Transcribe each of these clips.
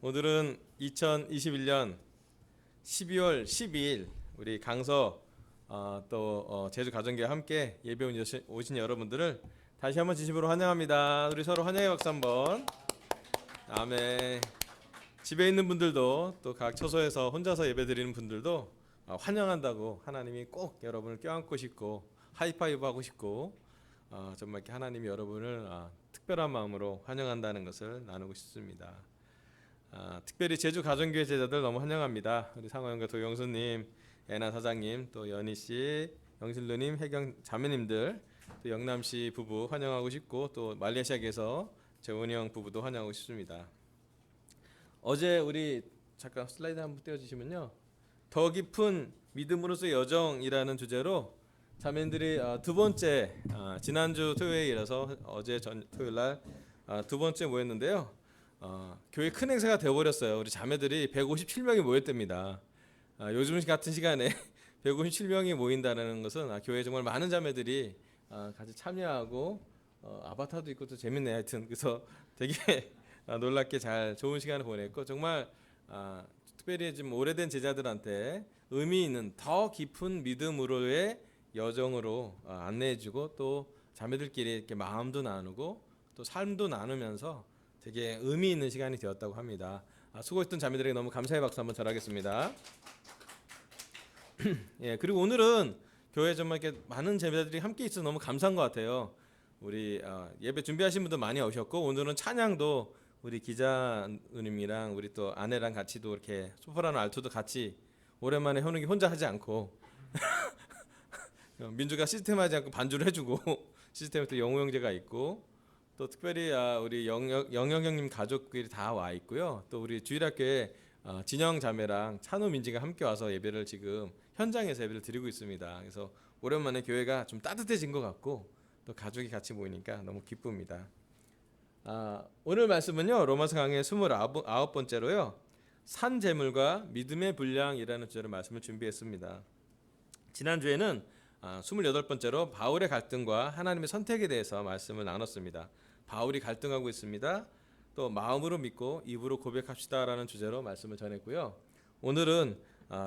오늘은 2021년 12월 12일 우리 강서 제주 가정교회 함께 예배 오신 여러분들을 다시 한번 진심으로 환영합니다. 우리 서로 환영의 박수 한번. 다음에 집에 있는 분들도 또 각 처소에서 혼자서 예배 드리는 분들도 환영한다고 하나님이 꼭 여러분을 껴안고 싶고 하이파이브 하고 싶고 정말 이렇게 하나님이 여러분을 특별한 마음으로 환영한다는 것을 나누고 싶습니다. 특별히 제주 가정교회 제자들 너무 환영합니다. 우리 상호영과 도영수님, 애나 사장님, 또 연희씨, 영실루님, 혜경 자매님들, 또 영남씨 부부 환영하고 싶고 또 말레이시아에서 재원이 형 부부도 환영하고 싶습니다. 어제 우리 잠깐 슬라이드 한번 띄워주시면요, 더 깊은 믿음으로서의 여정이라는 주제로 자매님들이 두 번째 지난주 토요일에 이어서 어제 토요일날 두 번째 모였는데요. 교회 큰 행사가 되어버렸어요. 우리 자매들이 157명이 모였답니다. 요즘 같은 시간에 157명이 모인다는 것은 교회에 정말 많은 자매들이 같이 참여하고 아바타도 있고 또 재밌네. 하여튼 그래서 되게 놀랍게 잘 좋은 시간을 보냈고 정말 특별히 좀 오래된 제자들한테 의미 있는 더 깊은 믿음으로의 여정으로 안내해주고 또 자매들끼리 이렇게 마음도 나누고 또 삶도 나누면서 되게 의미 있는 시간이 되었다고 합니다. 수고했던 자매들에게 너무 감사의 박수 한번 전하겠습니다. 예, 그리고 오늘은 교회 정말 이렇게 많은 제자들이 함께 있어서 너무 감사한 것 같아요. 우리 예배 준비하신 분도 많이 오셨고 오늘은 찬양도 우리 기자 누님이랑 우리 또 아내랑 같이도 이렇게 소프라노 알토도 같이 오랜만에 현욱이 혼자 하지 않고 민주가 시스템 하지 않고 반주를 해주고 시스템에 또 영호 형제가 있고 또 특별히 우리 영혁 형님 가족들이 다 와 있고요. 또 우리 주일학교에 진영 자매랑 찬우 민지가 함께 와서 예배를 지금 현장에서 예배를 드리고 있습니다. 그래서 오랜만에 교회가 좀 따뜻해진 것 같고 또 가족이 같이 모이니까 너무 기쁩니다. 오늘 말씀은요, 로마서 강의 29번째로요, 산 재물과 믿음의 분량이라는 주제로 말씀을 준비했습니다. 지난주에는 28번째로 바울의 갈등과 하나님의 선택에 대해서 말씀을 나눴습니다. 바울이 갈등하고 있습니다. 또 마음으로 믿고 입으로 고백합시다라는 주제로 말씀을 전했고요. 오늘은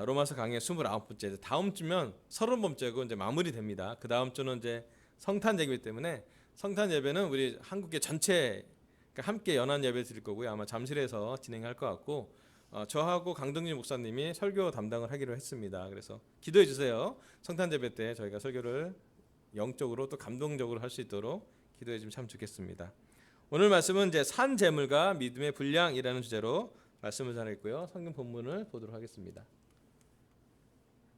로마서 강의 29번째, 다음 주면 30번째고 이제 마무리됩니다. 그 다음 주는 이제 성탄 예배이기 때문에 성탄 예배는 우리 한국의 전체 함께 연한 예배 드릴 거고요. 아마 잠실에서 진행할 것 같고 저하고 강동진 목사님이 설교 담당을 하기로 했습니다. 그래서 기도해 주세요. 성탄 예배 때 저희가 설교를 영적으로 또 감동적으로 할 수 있도록 기도해 주면 참 좋겠습니다. 오늘 말씀은 이제 산 재물과 믿음의 분량이라는 주제로 말씀을 전했고요. 성경 본문을 보도록 하겠습니다.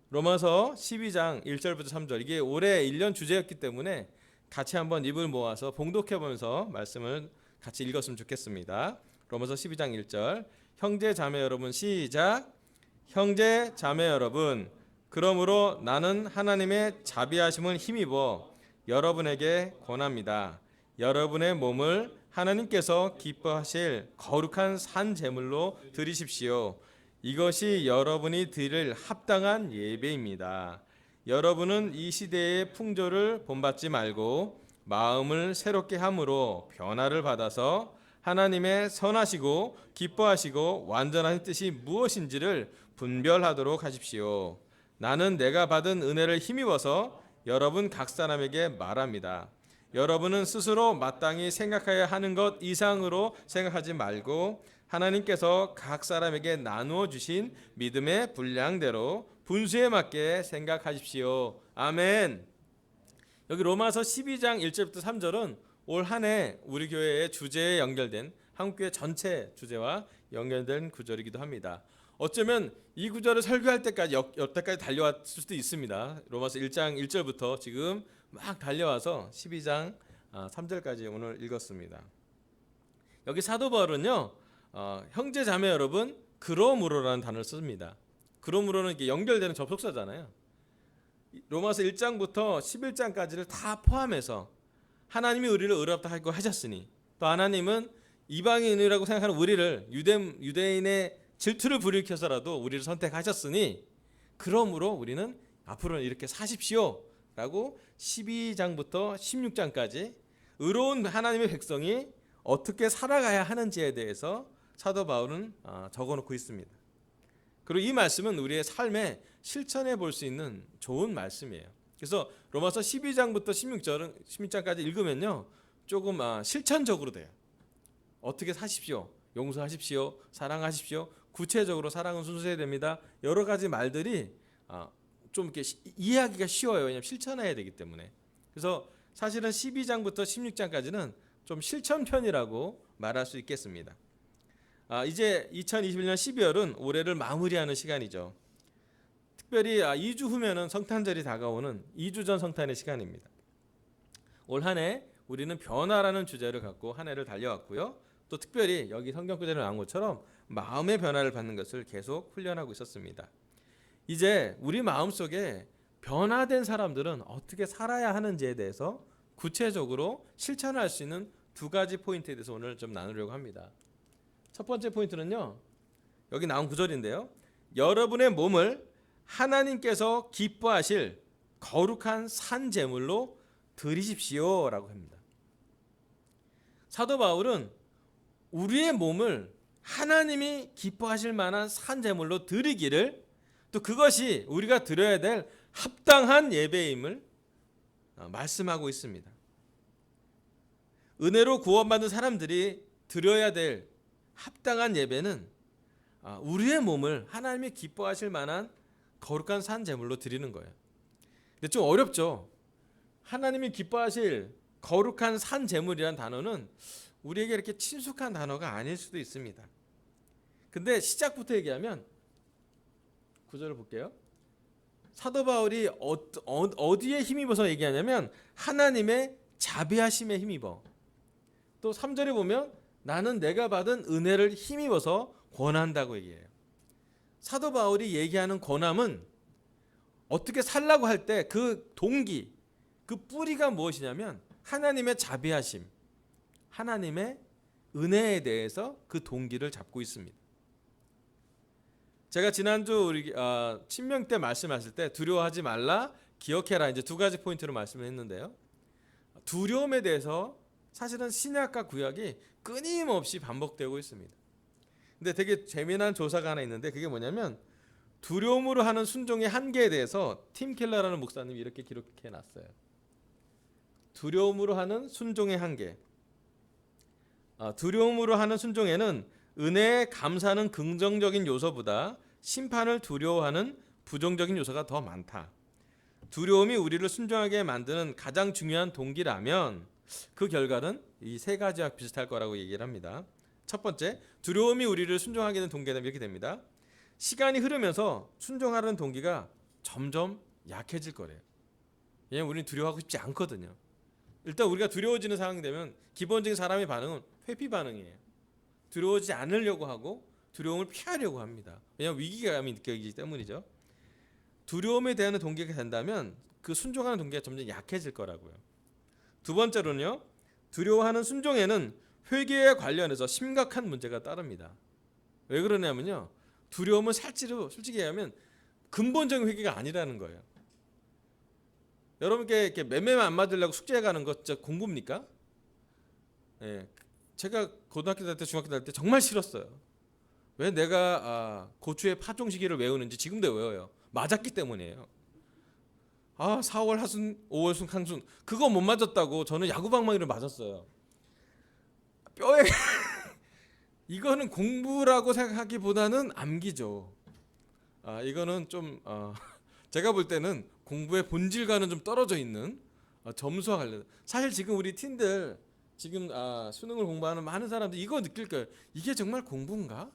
로마서 12장 1절부터 3절, 이게 올해 1년 주제였기 때문에 같이 한번 입을 모아서 봉독해 보면서 말씀을 같이 읽었으면 좋겠습니다. 로마서 12장 1절, 형제 자매 여러분, 시작. 형제 자매 여러분, 그러므로 나는 하나님의 자비하심을 힘입어 여러분에게 권합니다. 여러분의 몸을 하나님께서 기뻐하실 거룩한 산 제물로 드리십시오. 이것이 여러분이 드릴 합당한 예배입니다. 여러분은 이 시대의 풍조를 본받지 말고 마음을 새롭게 함으로 변화를 받아서 하나님의 선하시고 기뻐하시고 완전한 뜻이 무엇인지를 분별하도록 하십시오. 나는 내가 받은 은혜를 힘입어서 여러분 각 사람에게 말합니다. 여러분은 스스로 마땅히 생각해야 하는 것 이상으로 생각하지 말고 하나님께서 각 사람에게 나누어 주신 믿음의 분량대로 분수에 맞게 생각하십시오. 아멘. 여기 로마서 12장 1절부터 3절은 올 한 해 우리 교회의 주제에 연결된 한국교회 전체 주제와 연결된 구절이기도 합니다. 어쩌면 이 구절을 설교할 때까지 여태까지 달려왔을 수도 있습니다. 로마서 1장 1절부터 지금 막 달려와서 12장 3절까지 오늘 읽었습니다. 여기 사도 바울은요, 형제 자매 여러분, 그러므로라는 단어를 씁니다. 그러므로는 이게 연결되는 접속사잖아요. 로마서 1장부터 11장까지를 다 포함해서 하나님이 우리를 의롭다 하고 하셨으니 또 하나님은 이방인이라고 생각하는 우리를 유대인의 질투를 불일으켜서라도 우리를 선택하셨으니 그러므로 우리는 앞으로는 이렇게 사십시오 라고 12장부터 16장까지 의로운 하나님의 백성이 어떻게 살아가야 하는지에 대해서 사도 바울은 적어놓고 있습니다. 그리고 이 말씀은 우리의 삶에 실천해 볼 수 있는 좋은 말씀이에요. 그래서 로마서 12장부터 16장까지 읽으면요, 조금 실천적으로 돼요. 어떻게 사십시오, 용서하십시오, 사랑하십시오, 구체적으로 사랑은 순수해야 됩니다. 여러 가지 말들이 좀 이렇게 이해하기가 쉬워요. 왜냐하면 실천해야 되기 때문에. 그래서 사실은 12장부터 16장까지는 좀 실천편이라고 말할 수 있겠습니다. 이제 2021년 12월은 올해를 마무리하는 시간이죠. 특별히 2주 후면은 성탄절이 다가오는 2주 전 성탄의 시간입니다. 올 한 해 우리는 변화라는 주제를 갖고 한 해를 달려왔고요. 또 특별히 여기 성경 구절에 나온 것처럼 마음의 변화를 받는 것을 계속 훈련하고 있었습니다. 이제 우리 마음속에 변화된 사람들은 어떻게 살아야 하는지에 대해서 구체적으로 실천할 수 있는 두 가지 포인트에 대해서 오늘 좀 나누려고 합니다. 첫 번째 포인트는요, 여기 나온 구절인데요, 여러분의 몸을 하나님께서 기뻐하실 거룩한 산 제물로 드리십시오 라고 합니다. 사도 바울은 우리의 몸을 하나님이 기뻐하실 만한 산 제물로 드리기를, 또 그것이 우리가 드려야 될 합당한 예배임을 말씀하고 있습니다. 은혜로 구원받은 사람들이 드려야 될 합당한 예배는 우리의 몸을 하나님이 기뻐하실 만한 거룩한 산 제물로 드리는 거예요. 근데 좀 어렵죠. 하나님이 기뻐하실 거룩한 산 제물이라는 단어는 우리에게 이렇게 친숙한 단어가 아닐 수도 있습니다. 근데 시작부터 얘기하면 구절을 볼게요. 사도 바울이 어디에 힘입어서 얘기하냐면 하나님의 자비하심에 힘입어. 또 3절에 보면 나는 내가 받은 은혜를 힘입어서 권한다고 얘기해요. 사도 바울이 얘기하는 권함은 어떻게 살라고 할 때 그 동기, 그 뿌리가 무엇이냐면 하나님의 자비하심, 하나님의 은혜에 대해서 그 동기를 잡고 있습니다. 제가 지난주 우리 친명 때 말씀하실 때 두려워하지 말라, 기억해라, 이제 두 가지 포인트로 말씀을 했는데요. 두려움에 대해서 사실은 신약과 구약이 끊임없이 반복되고 있습니다. 근데 되게 재미난 조사가 하나 있는데 그게 뭐냐면 두려움으로 하는 순종의 한계에 대해서 팀 켈러라는 목사님이 이렇게 기록해 놨어요. 두려움으로 하는 순종의 한계. 두려움으로 하는 순종에는 은혜에 감사하는 긍정적인 요소보다 심판을 두려워하는 부정적인 요소가 더 많다. 두려움이 우리를 순종하게 만드는 가장 중요한 동기라면 그 결과는 이 세 가지와 비슷할 거라고 얘기를 합니다. 첫 번째, 두려움이 우리를 순종하게 되는 동기는 이렇게 됩니다. 시간이 흐르면서 순종하는 동기가 점점 약해질 거래요. 왜냐하면 우리는 두려워하고 싶지 않거든요. 일단 우리가 두려워지는 상황이 되면 기본적인 사람의 반응은 회피 반응이에요. 두려워지지 않으려고 하고 두려움을 피하려고 합니다. 왜냐하면 위기감이 느껴지기 때문이죠. 두려움에 대한 동기가 된다면 그 순종하는 동기가 점점 약해질 거라고요. 두 번째로는요, 두려워하는 순종에는 회개에 관련해서 심각한 문제가 따릅니다. 왜 그러냐면요, 두려움은 솔직히 얘기하면 근본적인 회개가 아니라는 거예요. 여러분께 이렇게 매매만 안 맞으려고 숙제 가는 거 진짜 공부입니까? 예, 제가 고등학교 다닐 때, 중학교 다닐 때 정말 싫었어요. 왜 내가 고추의 파종시기를 외우는지 지금도 외워요. 맞았기 때문이에요. 4월 하순, 5월 순, 항순 그거 못 맞았다고 저는 야구방망이를 맞았어요. 뼈에 이거는 공부라고 생각하기보다는 암기죠. 이거는 좀 제가 볼 때는 공부의 본질과는 좀 떨어져 있는 점수와 관련. 사실 지금 우리 팀들 지금 수능을 공부하는 많은 사람들 이거 느낄 거예요. 이게 정말 공부인가?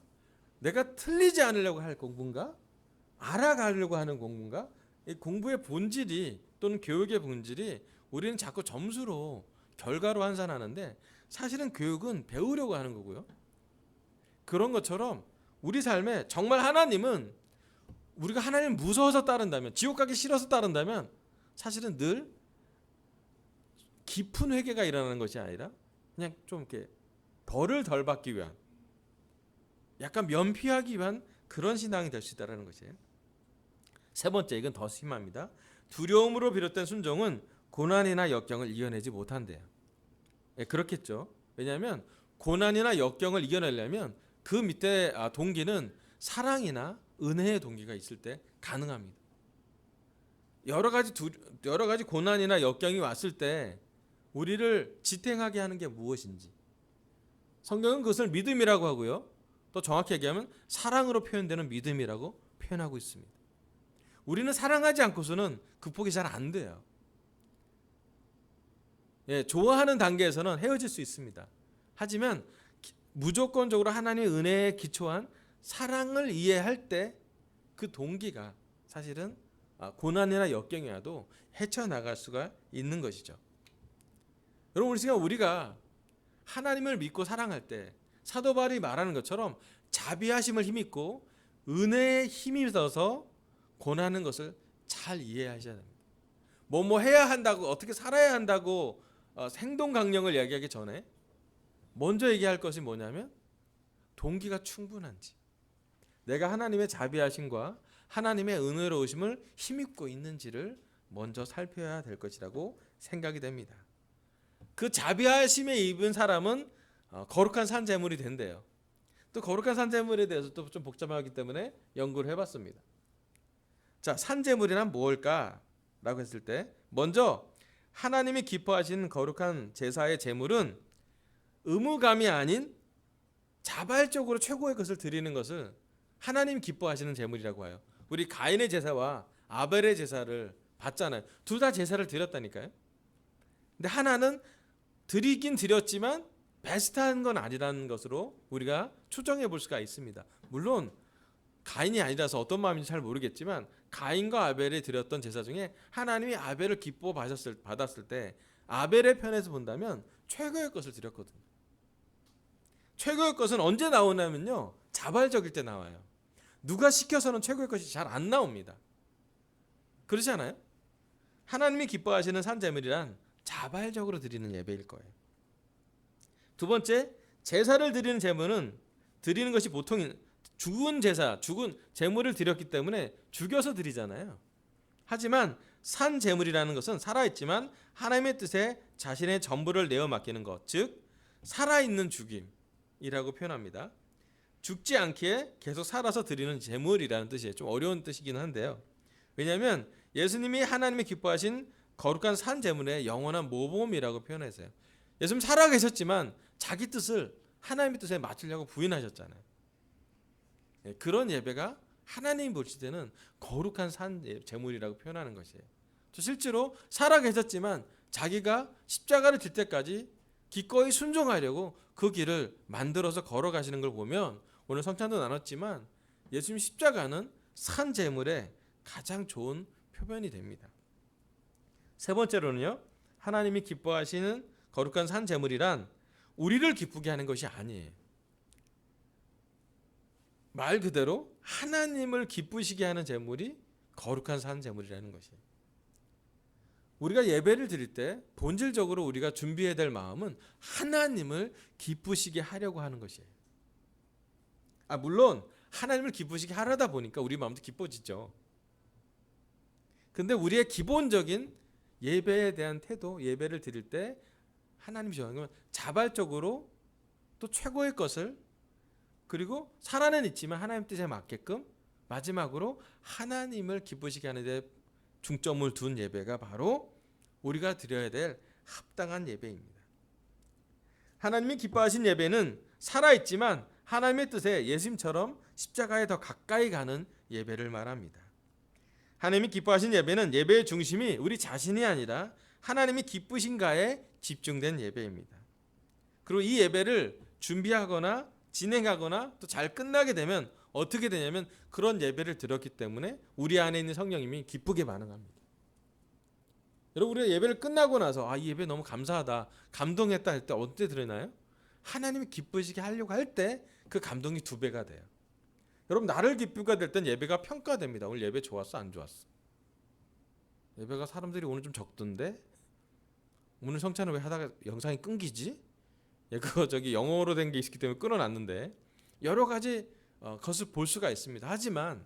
내가 틀리지 않으려고 할 공부인가? 알아가려고 하는 공부인가? 이 공부의 본질이 또는 교육의 본질이 우리는 자꾸 점수로 결과로 환산하는데 사실은 교육은 배우려고 하는 거고요. 그런 것처럼 우리 삶에 정말 하나님은 우리가 하나님 무서워서 따른다면, 지옥 가기 싫어서 따른다면 사실은 늘 깊은 회개가 일어나는 것이 아니라 그냥 좀 이렇게 벌을 덜 받기 위한, 약간 면피하기 위한 그런 신앙이 될 수 있다는 것이에요. 세 번째, 이건 더 심합니다. 두려움으로 비롯된 순종은 고난이나 역경을 이겨내지 못한대요. 그렇겠죠. 왜냐하면 고난이나 역경을 이겨내려면 그 밑에 동기는 사랑이나 은혜의 동기가 있을 때 가능합니다. 여러 가지 고난이나 역경이 왔을 때 우리를 지탱하게 하는 게 무엇인지 성경은 그것을 믿음이라고 하고요. 또 정확히 얘기하면 사랑으로 표현되는 믿음이라고 표현하고 있습니다. 우리는 사랑하지 않고서는 극복이 잘 안 돼요. 좋아하는 단계에서는 헤어질 수 있습니다. 하지만 무조건적으로 하나님의 은혜에 기초한 사랑을 이해할 때 그 동기가 사실은 고난이나 역경이 와도 헤쳐나갈 수가 있는 것이죠. 여러분, 우리가 하나님을 믿고 사랑할 때 사도 바울이 말하는 것처럼 자비하심을 힘입고 은혜에 힘입어서 고난하는 것을 잘 이해하셔야 됩니다. 뭐 해야 한다고, 어떻게 살아야 한다고 행동 강령을 이야기하기 전에 먼저 얘기할 것이 뭐냐면 동기가 충분한지, 내가 하나님의 자비하심과 하나님의 은혜로우심을 힘입고 있는지를 먼저 살펴야 될 것이라고 생각이 됩니다. 그 자비하심에 입은 사람은 거룩한 산 제물이 된대요. 또 거룩한 산 제물에 대해서 또 좀 복잡하기 때문에 연구를 해봤습니다. 자, 산 제물이란 무엇일까라고 했을 때 먼저 하나님이 기뻐하시는 거룩한 제사의 제물은 의무감이 아닌 자발적으로 최고의 것을 드리는 것을 하나님 기뻐하시는 제물이라고 해요. 우리 가인의 제사와 아벨의 제사를 봤잖아요. 둘 다 제사를 드렸다니까요. 근데 하나는 드리긴 드렸지만 베스트한 건 아니라는 것으로 우리가 추정해 볼 수가 있습니다. 물론 가인이 아니라서 어떤 마음인지 잘 모르겠지만 가인과 아벨이 드렸던 제사 중에 하나님이 아벨을 기뻐 받았을 때 아벨의 편에서 본다면 최고의 것을 드렸거든요. 최고의 것은 언제 나오냐면요, 자발적일 때 나와요. 누가 시켜서는 최고의 것이 잘 안 나옵니다. 그렇지 않아요? 하나님이 기뻐하시는 산제물이란 자발적으로 드리는 예배일 거예요. 두 번째, 제사를 드리는 제물은 드리는 것이 보통 죽은 제물을 드렸기 때문에 죽여서 드리잖아요. 하지만 산 제물이라는 것은 살아있지만 하나님의 뜻에 자신의 전부를 내어 맡기는 것, 즉 살아있는 죽임이라고 표현합니다. 죽지 않기에 계속 살아서 드리는 제물이라는 뜻이에요. 좀 어려운 뜻이긴 한데요. 왜냐하면 예수님이 하나님이 기뻐하신 거룩한 산 제물의 영원한 모범이라고 표현했어요. 예수님 살아 계셨지만 자기 뜻을 하나님의 뜻에 맞추려고 부인하셨잖아요. 그런 예배가 하나님이 보실 때는 거룩한 산 제물이라고 표현하는 것이에요. 실제로 살아 계셨지만 자기가 십자가를 질 때까지 기꺼이 순종하려고 그 길을 만들어서 걸어가시는 걸 보면 오늘 성찬도 나눴지만 예수님 십자가는 산 제물의 가장 좋은 표현이 됩니다. 세 번째로는요, 하나님이 기뻐하시는 거룩한 산 제물이란 우리를 기쁘게 하는 것이 아니에요. 말 그대로 하나님을 기쁘시게 하는 제물이 거룩한 산 제물이라는 것이에요. 우리가 예배를 드릴 때 본질적으로 우리가 준비해야 될 마음은 하나님을 기쁘시게 하려고 하는 것이에요. 물론 하나님을 기쁘시게 하려다 보니까 우리 마음도 기뻐지죠. 근데 우리의 기본적인 예배에 대한 태도, 예배를 드릴 때 하나님이 좋아하는 건 자발적으로 또 최고의 것을, 그리고 살아는 있지만 하나님 뜻에 맞게끔 마지막으로 하나님을 기쁘시게 하는 데 중점을 둔 예배가 바로 우리가 드려야 될 합당한 예배입니다. 하나님이 기뻐하신 예배는 살아있지만 하나님의 뜻에 예수님처럼 십자가에 더 가까이 가는 예배를 말합니다. 하나님이 기뻐하신 예배는 예배의 중심이 우리 자신이 아니라 하나님이 기쁘신가에 집중된 예배입니다. 그리고 이 예배를 준비하거나 진행하거나 또 잘 끝나게 되면 어떻게 되냐면 그런 예배를 드렸기 때문에 우리 안에 있는 성령님이 기쁘게 반응합니다. 여러분, 우리가 예배를 끝나고 나서 이 예배 너무 감사하다, 감동했다 할 때 어때 드리나요? 하나님이 기쁘시게 하려고 할 때 그 감동이 2배가 돼요. 여러분, 나를 기쁘게 될 땐 예배가 평가됩니다. 오늘 예배 좋았어, 안 좋았어? 예배가 사람들이 오늘 좀 적던데? 오늘 성찬을 왜 하다가 영상이 끊기지? 그거 영어로 된 게 있기 때문에 끊어놨는데 여러 가지 것을 볼 수가 있습니다. 하지만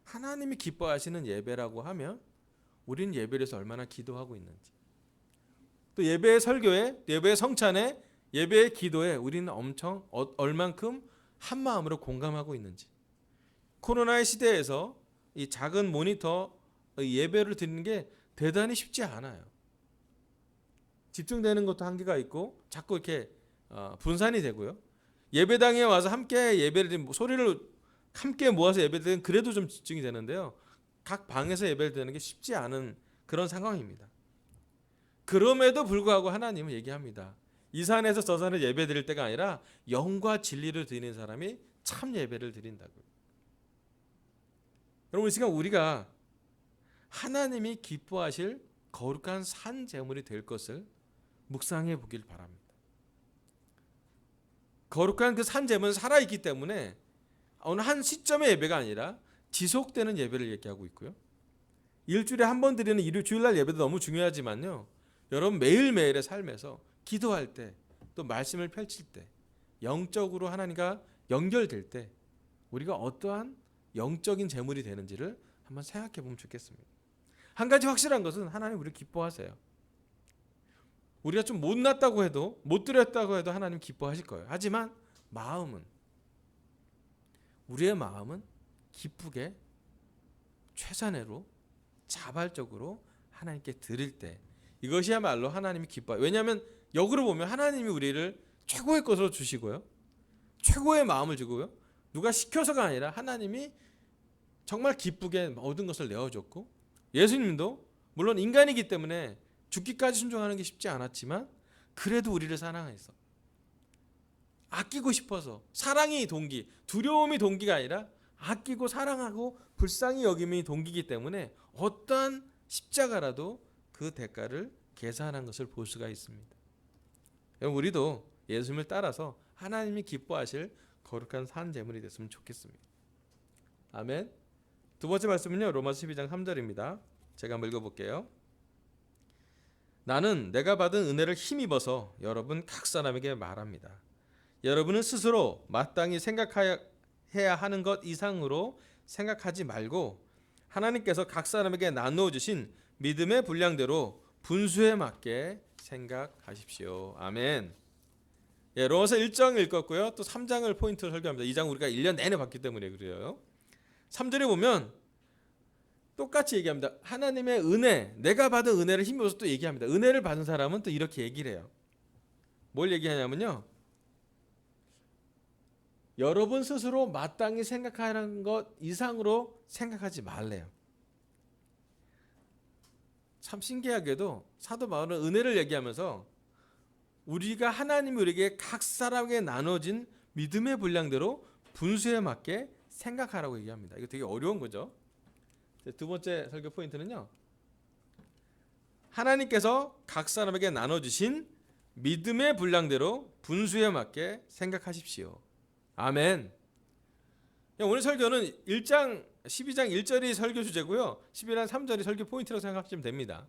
하나님이 기뻐하시는 예배라고 하면 우리는 예배를 해서 얼마나 기도하고 있는지, 또 예배의 설교에, 예배의 성찬에, 예배의 기도에 우리는 엄청 얼만큼 한 마음으로 공감하고 있는지. 코로나의 시대에서 이 작은 모니터 예배를 드리는 게 대단히 쉽지 않아요. 집중되는 것도 한계가 있고 자꾸 이렇게 분산이 되고요. 예배당에 와서 함께 예배를 드리면 소리를 함께 모아서 예배 드리면 그래도 좀 집중이 되는데요. 각 방에서 예배를 드리는 게 쉽지 않은 그런 상황입니다. 그럼에도 불구하고 하나님은 얘기합니다. 이 산에서 저 산에 예배 드릴 때가 아니라 영과 진리를 드리는 사람이 참 예배를 드린다고요. 여러분, 이 시간 우리가 하나님이 기뻐하실 거룩한 산 제물이 될 것을 묵상해 보길 바랍니다. 거룩한 그 산 제물은 살아있기 때문에 어느 한 시점의 예배가 아니라 지속되는 예배를 얘기하고 있고요. 일주일에 한 번 드리는 주일날 예배도 너무 중요하지만요. 여러분 매일매일의 삶에서 기도할 때, 또 말씀을 펼칠 때, 영적으로 하나님과 연결될 때 우리가 어떠한 영적인 제물이 되는지를 한번 생각해 보면 좋겠습니다. 한 가지 확실한 것은 하나님 우리를 기뻐하세요. 우리가 좀 못났다고 해도, 못 드렸다고 해도 하나님 기뻐하실 거예요. 하지만 우리의 마음은 기쁘게 최선으로 자발적으로 하나님께 드릴 때 이것이야말로 하나님이 기뻐요. 왜냐하면 역으로 보면 하나님이 우리를 최고의 것으로 주시고요, 최고의 마음을 주고요, 누가 시켜서가 아니라 하나님이 정말 기쁘게 모든 것을 내어줬고, 예수님도 물론 인간이기 때문에 죽기까지 순종하는 게 쉽지 않았지만 그래도 우리를 사랑해서 아끼고 싶어서, 사랑이 동기, 두려움이 동기가 아니라 아끼고 사랑하고 불쌍히 여김이 동기이기 때문에 어떠한 십자가라도 그 대가를 계산한 것을 볼 수가 있습니다. 우리도 예수님을 따라서 하나님이 기뻐하실 거룩한 산 제물이 됐으면 좋겠습니다. 아멘. 두 번째 말씀은요, 로마서 12장 3절입니다. 제가 한번 읽어볼게요. 나는 내가 받은 은혜를 힘입어서 여러분 각 사람에게 말합니다. 여러분은 스스로 마땅히 생각해야 하는 것 이상으로 생각하지 말고 하나님께서 각 사람에게 나누어 주신 믿음의 분량대로 분수에 맞게 생각하십시오. 아멘. 예, 로마서 1장 읽었고요. 또 3장을 포인트로 설교합니다. 2장 우리가 1년 내내 봤기 때문에 그래요. 3절에 보면 똑같이 얘기합니다. 하나님의 은혜, 내가 받은 은혜를 힘입어서 또 얘기합니다. 은혜를 받은 사람은 또 이렇게 얘기를 해요. 뭘 얘기하냐면요, 여러분 스스로 마땅히 생각하는 것 이상으로 생각하지 말래요. 참 신기하게도 사도 바울은 은혜를 얘기하면서 우리가 하나님이 우리에게 각 사람에게 나눠진 믿음의 분량대로 분수에 맞게 생각하라고 얘기합니다. 이거 되게 어려운 거죠. 두 번째 설교 포인트는요, 하나님께서 각 사람에게 나눠주신 믿음의 분량대로 분수에 맞게 생각하십시오. 아멘. 오늘 설교는 1장 12장 1절이 설교 주제고요, 11장 3절이 설교 포인트라고 생각하시면 됩니다.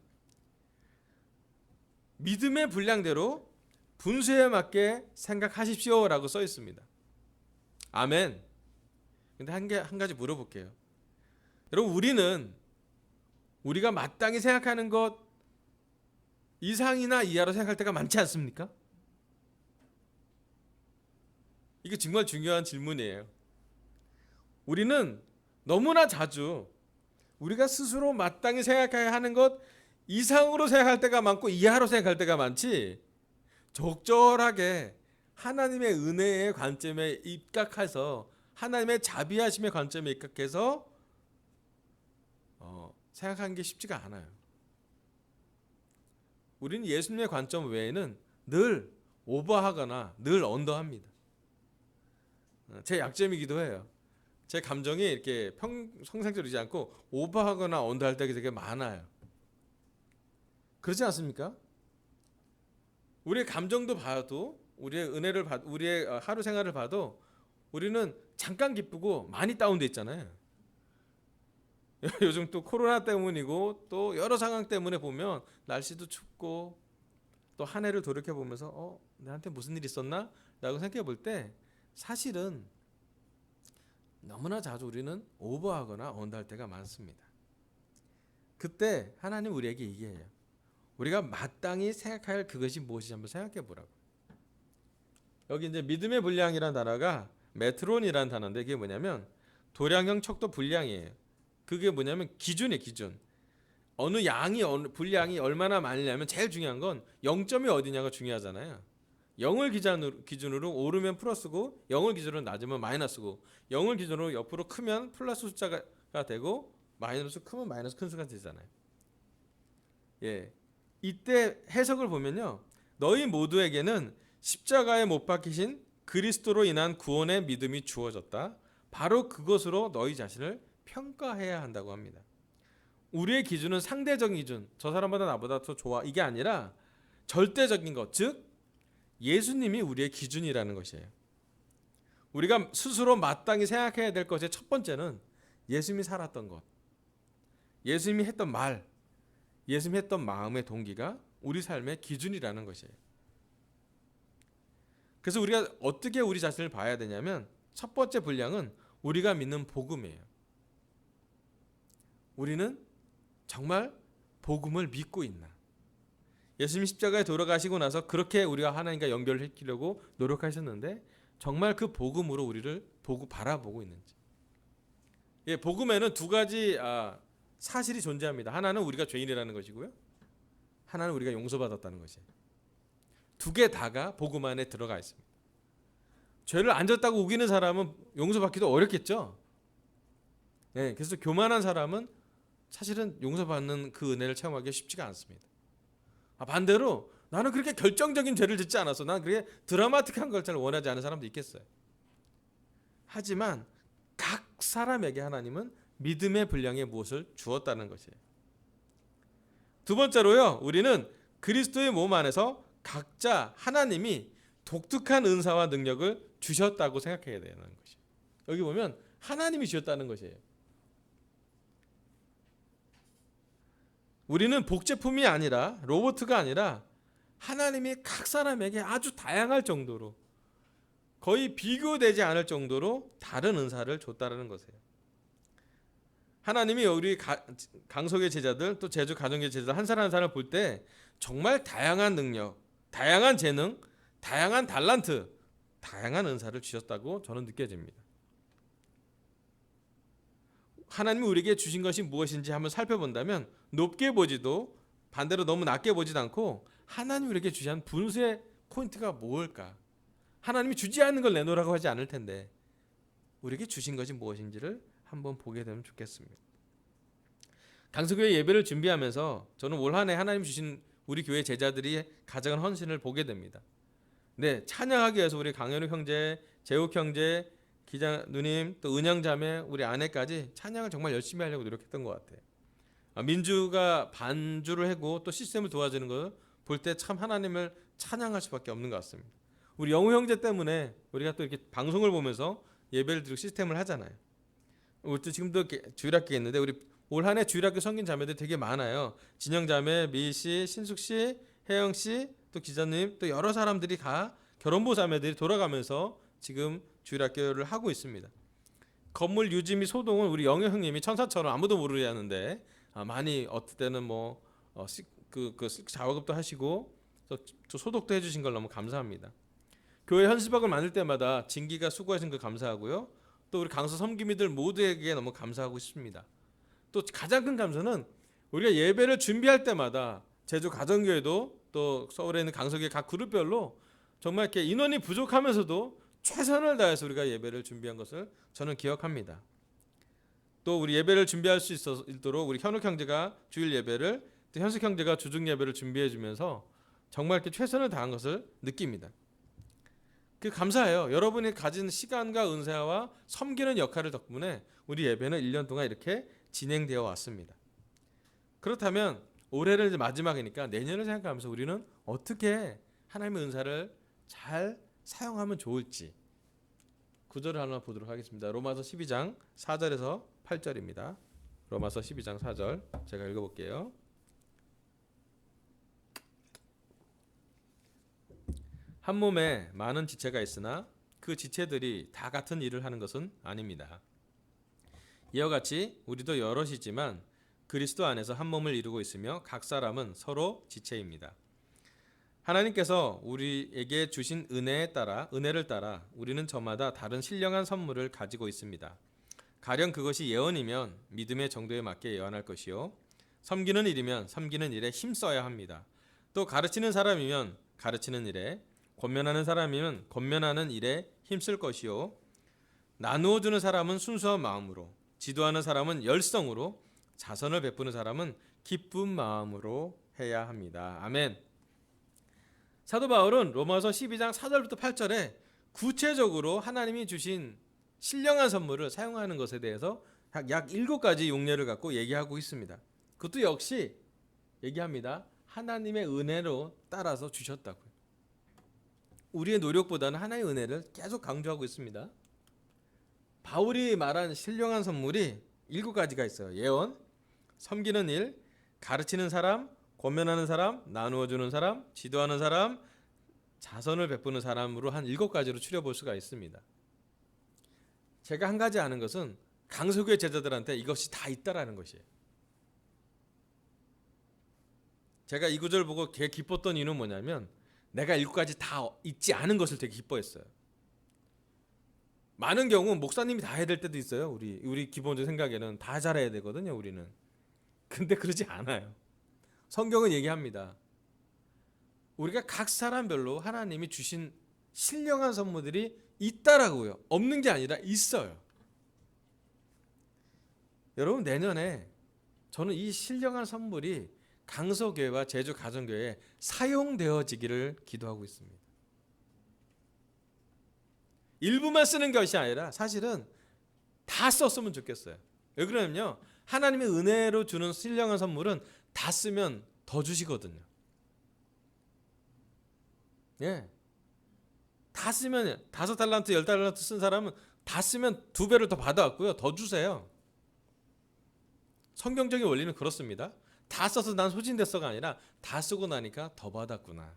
믿음의 분량대로 분수에 맞게 생각하십시오 라고 써 있습니다. 아멘. 근데 한 가지 물어볼게요. 여러분, 우리가 마땅히 생각하는 것 이상이나 이하로 생각할 때가 많지 않습니까? 이게 정말 중요한 질문이에요. 우리는 너무나 자주 우리가 스스로 마땅히 생각해야 하는 것 이상으로 생각할 때가 많고 이하로 생각할 때가 많지, 적절하게 하나님의 은혜의 관점에 입각해서, 하나님의 자비하심의 관점에 입각해서 생각하는 게 쉽지가 않아요. 우리는 예수님의 관점 외에는 늘 오버하거나 늘 언더합니다. 제 약점이기도 해요. 제 감정이 이렇게 평상적이지 않고 오버하거나 언더할 때가 되게 많아요. 그렇지 않습니까? 우리의 감정도 봐도, 우리의 은혜를 봐도, 우리의 하루 생활을 봐도 우리는 잠깐 기쁘고 많이 다운돼 있잖아요. 요즘 또 코로나 때문이고 또 여러 상황 때문에 보면 날씨도 춥고 또 한 해를 돌이켜 보면서 나한테 무슨 일 있었나? 라고 생각해 볼 때 사실은 너무나 자주 우리는 오버하거나 언더할 때가 많습니다. 그때 하나님 우리에게 얘기해요. 우리가 마땅히 생각할 그것이 무엇인지 한번 생각해 보라고. 여기 이제 믿음의 분량이라는 단어가 메트론이라는 단어인데 이게 뭐냐면 도량형 척도 분량이에요. 그게 뭐냐면 기준이에요. 기준. 어느 양이 분량이 얼마나 많으냐면 제일 중요한 건 0점이 어디냐가 중요하잖아요. 0을 기준으로 오르면 플러스고 0을 기준으로 낮으면 마이너스고 0을 기준으로 옆으로 크면 플러스 숫자가 되고 마이너스 크면 마이너스 큰 수가 되잖아요. 예. 이때 해석을 보면요. 너희 모두에게는 십자가에 못 박히신 그리스도로 인한 구원의 믿음이 주어졌다. 바로 그것으로 너희 자신을 평가해야 한다고 합니다. 우리의 기준은 상대적인 기준. 저 사람보다 나보다 더 좋아. 이게 아니라 절대적인 것. 즉 예수님이 우리의 기준이라는 것이에요. 우리가 스스로 마땅히 생각해야 될 것의 첫 번째는 예수님이 살았던 것. 예수님이 했던 말. 예수님이 했던 마음의 동기가 우리 삶의 기준이라는 것이에요. 그래서 우리가 어떻게 우리 자신을 봐야 되냐면 첫 번째 분량은 우리가 믿는 복음이에요. 우리는 정말 복음을 믿고 있나? 예수님 십자가에 돌아가시고 나서 그렇게 우리가 하나님과 연결시키려고 노력하셨는데 정말 그 복음으로 우리를 바라보고 있는지. 예, 복음에는 두 가지 사실이 존재합니다. 하나는 우리가 죄인이라는 것이고요. 하나는 우리가 용서받았다는 것이에요. 두 개 다가 복음 안에 들어가 있습니다. 죄를 안 졌다고 우기는 사람은 용서받기도 어렵겠죠. 네, 그래서 교만한 사람은 사실은 용서받는 그 은혜를 체험하기가 쉽지가 않습니다. 반대로 나는 그렇게 결정적인 죄를 짓지 않았어. 난 그렇게 드라마틱한 걸 잘 원하지 않은 사람도 있겠어요. 하지만 각 사람에게 하나님은 믿음의 분량에 무엇을 주었다는 것이에요. 두 번째로요. 우리는 그리스도의 몸 안에서 각자 하나님이 독특한 은사와 능력을 주셨다고 생각해야 되는 것이에요. 여기 보면 하나님이 주셨다는 것이에요. 우리는 복제품이 아니라 로봇가 아니라 하나님이 각 사람에게 아주 다양할 정도로 거의 비교되지 않을 정도로 다른 은사를 줬다는 것이에요. 하나님이 우리 강석의 제자들 또 제주 가정의 제자들 한 사람 한 사람을 볼 때 정말 다양한 능력, 다양한 재능, 다양한 달란트, 다양한 은사를 주셨다고 저는 느껴집니다. 하나님이 우리에게 주신 것이 무엇인지 한번 살펴본다면 높게 보지도 반대로 너무 낮게 보지도 않고 하나님이 우리에게 주신 분수의 포인트가 뭘까? 하나님이 주지 않는 걸 내놓으라고 하지 않을 텐데 우리에게 주신 것이 무엇인지를 한번 보게 되면 좋겠습니다. 강서교회 예배를 준비하면서 저는 올 한 해 하나님 주신 우리 교회 제자들이 가져간 헌신을 보게 됩니다. 네, 찬양하기 위해서 우리 강현우 형제, 재욱 형제, 기자 누님, 또 은영 자매, 우리 아내까지 찬양을 정말 열심히 하려고 노력했던 것 같아요. 민주가 반주를 하고 또 시스템을 도와주는 걸 볼 때 참 하나님을 찬양할 수밖에 없는 것 같습니다. 우리 영우 형제 때문에 우리가 또 이렇게 방송을 보면서 예배를 드리고 시스템을 하잖아요. 우리 또 지금도 주일학교 있는데 우리 올 한 해 주일학교 성긴 자매들 되게 많아요. 진영 자매, 미희 씨, 신숙 씨, 혜영 씨, 또 기자님, 또 여러 사람들이 다 결혼부 자매들이 돌아가면서 지금 주일학교를 하고 있습니다. 건물 유지 및 소동은 우리 영우 형님이 천사처럼 아무도 모르게 하는데 많이 어떨 때는 작업도 하시고 또 소독도 해주신 걸 너무 감사합니다. 교회 현수막을 만들 때마다 진기가 수고하신 거 감사하고요. 또 우리 강서 섬김이들 모두에게 너무 감사하고 싶습니다. 또 가장 큰 감사는 우리가 예배를 준비할 때마다 제주 가정교회도 또 서울에 있는 강서교회 각 그룹별로 정말 이렇게 인원이 부족하면서도 최선을 다해서 우리가 예배를 준비한 것을 저는 기억합니다. 또 우리 예배를 준비할 수 있도록 우리 현욱 형제가 주일 예배를 또 현숙 형제가 주중 예배를 준비해 주면서 정말 이렇게 최선을 다한 것을 느낍니다. 그 감사해요. 여러분이 가진 시간과 은사와 섬기는 역할을 덕분에 우리 예배는 1년 동안 이렇게 진행되어 왔습니다. 그렇다면 올해를 이제 마지막이니까 내년을 생각하면서 우리는 어떻게 하나님의 은사를 잘 사용하면 좋을지 구절을 하나 보도록 하겠습니다. 로마서 12장 4절에서 8절입니다. 로마서 12장 4절 제가 읽어볼게요. 한 몸에 많은 지체가 있으나 그 지체들이 다 같은 일을 하는 것은 아닙니다. 이와 같이 우리도 여럿이지만 그리스도 안에서 한 몸을 이루고 있으며 각 사람은 서로 지체입니다. 하나님께서 우리에게 주신 은혜를 따라 우리는 저마다 다른 신령한 선물을 가지고 있습니다. 가령 그것이 예언이면 믿음의 정도에 맞게 예언할 것이요, 섬기는 일이면 섬기는 일에 힘써야 합니다. 또 가르치는 사람이면 가르치는 일에, 권면하는 사람이면 권면하는 일에 힘쓸 것이요, 나누어 주는 사람은 순수한 마음으로, 지도하는 사람은 열성으로, 자선을 베푸는 사람은 기쁜 마음으로 해야 합니다. 아멘. 사도 바울은 로마서 12장 4절부터 8절에 구체적으로 하나님이 주신 신령한 선물을 사용하는 것에 대해서 약 7가지 용례를 갖고 얘기하고 있습니다. 그것도 역시 얘기합니다. 하나님의 은혜로 따라서 주셨다고요. 우리의 노력보다는 하나님의 은혜를 계속 강조하고 있습니다. 바울이 말한 신령한 선물이 7가지가 있어요. 예언, 섬기는 일, 가르치는 사람, 권면하는 사람, 나누어 주는 사람, 지도하는 사람, 자선을 베푸는 사람으로 한 7가지로 추려볼 수가 있습니다. 제가 한 가지 아는 것은 강석교회 제자들한테 이것이 다 있다라는 것이에요. 제가 이 구절 보고 되게 기뻤던 이유는 뭐냐면, 내가 7가지 다 있지 않은 것을 되게 기뻐했어요. 많은 경우 목사님이 다 해야 될 때도 있어요. 우리 기본적 생각에는 다 잘해야 되거든요, 우리는. 근데 그러지 않아요. 성경은 얘기합니다. 우리가 각 사람별로 하나님이 주신 신령한 선물들이 있다라고요. 없는 게 아니라 있어요. 여러분, 내년에 저는 이 신령한 선물이 강서교회와 제주 가정교회에 사용되어지기를 기도하고 있습니다. 일부만 쓰는 것이 아니라 사실은 다 썼으면 좋겠어요. 왜 그러냐면요, 하나님의 은혜로 주는 신령한 선물은 다 쓰면 더 주시거든요. 예, 다 쓰면 5달란트 10달란트 쓴 사람은 다 쓰면 2배를 더 받아왔고요, 더 주세요. 성경적인 원리는 그렇습니다. 다 써서 난 소진됐어가 아니라 다 쓰고 나니까 더 받았구나.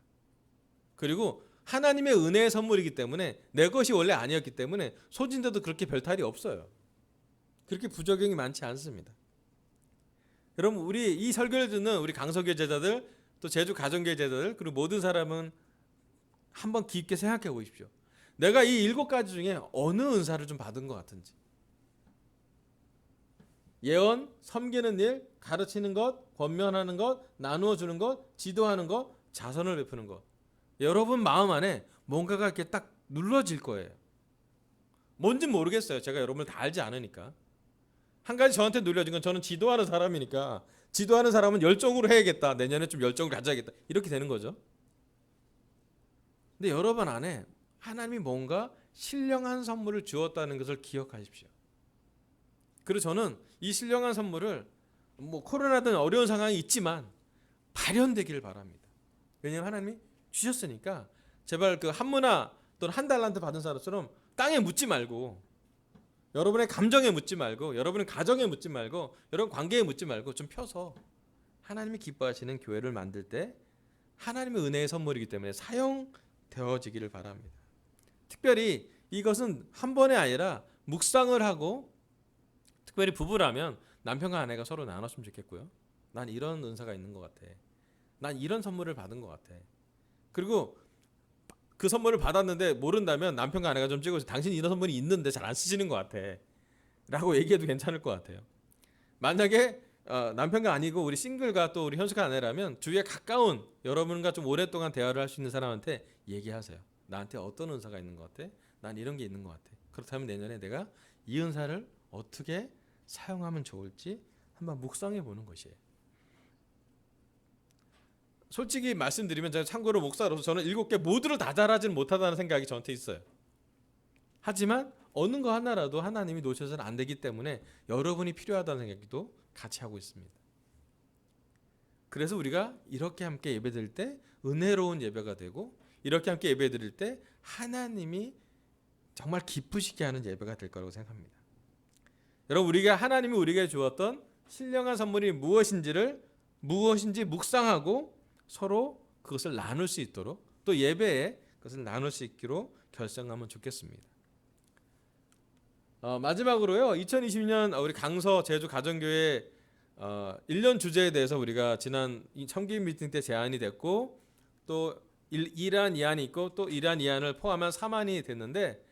그리고 하나님의 은혜의 선물이기 때문에, 내 것이 원래 아니었기 때문에 소진돼도 그렇게 별 탈이 없어요. 그렇게 부작용이 많지 않습니다. 여러분, 우리 이 설교를 듣는 우리 강서교회 제자들, 또 제주 가정교회 제자들, 그리고 모든 사람은 한번 깊게 생각해 보십시오. 내가 이 7가지 중에 어느 은사를 좀 받은 것 같은지. 예언, 섬기는 일, 가르치는 것, 권면하는 것, 나누어 주는 것, 지도하는 것, 자선을 베푸는 것. 여러분 마음 안에 뭔가가 이렇게 딱 눌러질 거예요. 뭔진 모르겠어요. 제가 여러분을 다 알지 않으니까. 한 가지 저한테 눌려진 건, 저는 지도하는 사람이니까 지도하는 사람은 열정으로 해야겠다. 내년에 좀 열정을 가져야겠다. 이렇게 되는 거죠. 근데 여러분 안에 하나님이 뭔가 신령한 선물을 주었다는 것을 기억하십시오. 그리고 저는 이 신령한 선물을 코로나든 어려운 상황이 있지만 발현되기를 바랍니다. 왜냐하면 하나님이 주셨으니까 제발 그 한문화 또는 한 달란트 받은 사람처럼 땅에 묻지 말고, 여러분의 감정에 묻지 말고, 여러분의 가정에 묻지 말고, 여러분 관계에 묻지 말고 좀 펴서 하나님이 기뻐하시는 교회를 만들 때 하나님의 은혜의 선물이기 때문에 사용되어지기를 바랍니다. 특별히 이것은 한 번에 아니라 묵상을 하고, 특별히 부부라면 남편과 아내가 서로 나눴으면 좋겠고요. 난 이런 은사가 있는 것 같아. 난 이런 선물을 받은 것 같아. 그리고 그 선물을 받았는데 모른다면 남편과 아내가 좀 찍어서, 당신 이런 선물이 있는데 잘 안 쓰시는 것 같아 라고 얘기해도 괜찮을 것 같아요. 만약에 남편과 아니고 우리 싱글과 또 우리 현숙한 아내라면 주위에 가까운 여러분과 좀 오랫동안 대화를 할 수 있는 사람한테 얘기하세요. 나한테 어떤 은사가 있는 것 같아? 난 이런 게 있는 것 같아. 그렇다면 내년에 내가 이 은사를 어떻게 사용하면 좋을지 한번 묵상해 보는 것이에요. 솔직히 말씀드리면, 제가 참고로 목사로서 저는 7개 모두를 다 잘하지는 못하다는 생각이 저한테 있어요. 하지만 어느 거 하나라도 하나님이 놓쳐서는 안 되기 때문에 여러분이 필요하다는 생각도 같이 하고 있습니다. 그래서 우리가 이렇게 함께 예배드릴 때 은혜로운 예배가 되고, 이렇게 함께 예배드릴 때 하나님이 정말 기쁘시게 하는 예배가 될 거라고 생각합니다. 여러분, 우리가 하나님이 우리에게 주었던 신령한 선물이 무엇인지 묵상하고 서로 그것을 나눌 수 있도록, 또 예배에 그것을 나눌 수 있기로 결정하면 좋겠습니다. 마지막으로요, 2020년 우리 강서 제주 가정교회 1년 주제에 대해서 우리가 지난 청기인 미팅 때 제안이 됐고, 또 이러한 이안이 있고 또 이러한 이안을 포함한 4안이 됐는데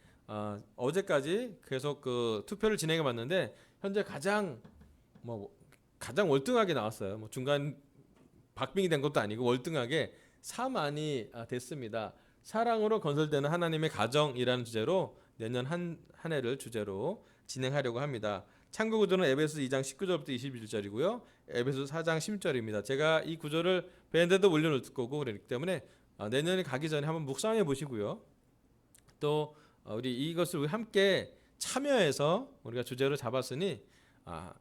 어제까지 계속 그 투표를 진행해 봤는데 현재 가장 월등하게 나왔어요. 뭐 중간 박빙이 된 것도 아니고 월등하게 4안이 됐습니다. 사랑으로 건설되는 하나님의 가정이라는 주제로 내년 한 해를 주제로 진행하려고 합니다. 참고 구절은 에베소 2장 19절부터 21절이고요. 에베소 4장 10절입니다. 제가 이 구절을 밴드도 올려놓을 거고 그렇기 때문에 내년에 가기 전에 한번 묵상해 보시고요. 또 우리 이것을 함께 참여해서 우리가 주제로 잡았으니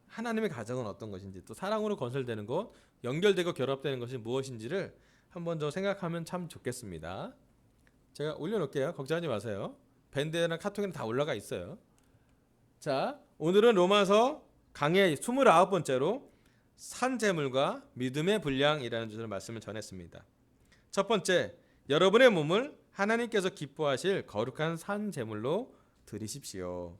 하나님의 가정은 어떤 것인지 또 사랑으로 건설되는 것, 연결되고 결합되는 것이 무엇인지를 한번 더 생각하면 참 좋겠습니다. 제가 올려놓을게요. 걱정하지 마세요. 밴드나 카톡에는 다 올라가 있어요. 자, 오늘은 로마서 강의 29번째로 산재물과 믿음의 분량이라는 주제로 말씀을 전했습니다. 첫 번째, 여러분의 몸을 하나님께서 기뻐하실 거룩한 산재물로 드리십시오.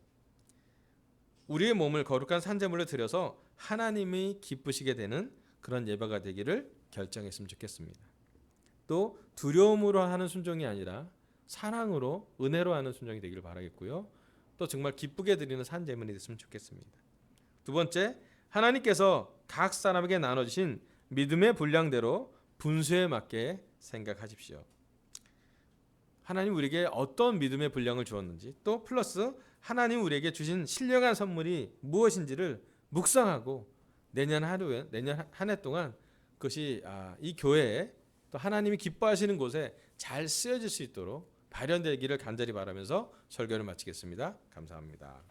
우리의 몸을 거룩한 산재물로 드려서 하나님이 기쁘시게 되는 그런 예배가 되기를 결정했으면 좋겠습니다. 또 두려움으로 하는 순종이 아니라 사랑으로 은혜로 하는 순종이 되기를 바라겠고요. 또 정말 기쁘게 드리는 산재물이 됐으면 좋겠습니다. 두 번째, 하나님께서 각 사람에게 나눠주신 믿음의 분량대로 분수에 맞게 생각하십시오. 하나님 우리에게 어떤 믿음의 분량을 주었는지 또 플러스 하나님 우리에게 주신 신령한 선물이 무엇인지를 묵상하고 내년 한 해 동안 그것이 이 교회에 또 하나님이 기뻐하시는 곳에 잘 쓰여질 수 있도록 발현되기를 간절히 바라면서 설교를 마치겠습니다. 감사합니다.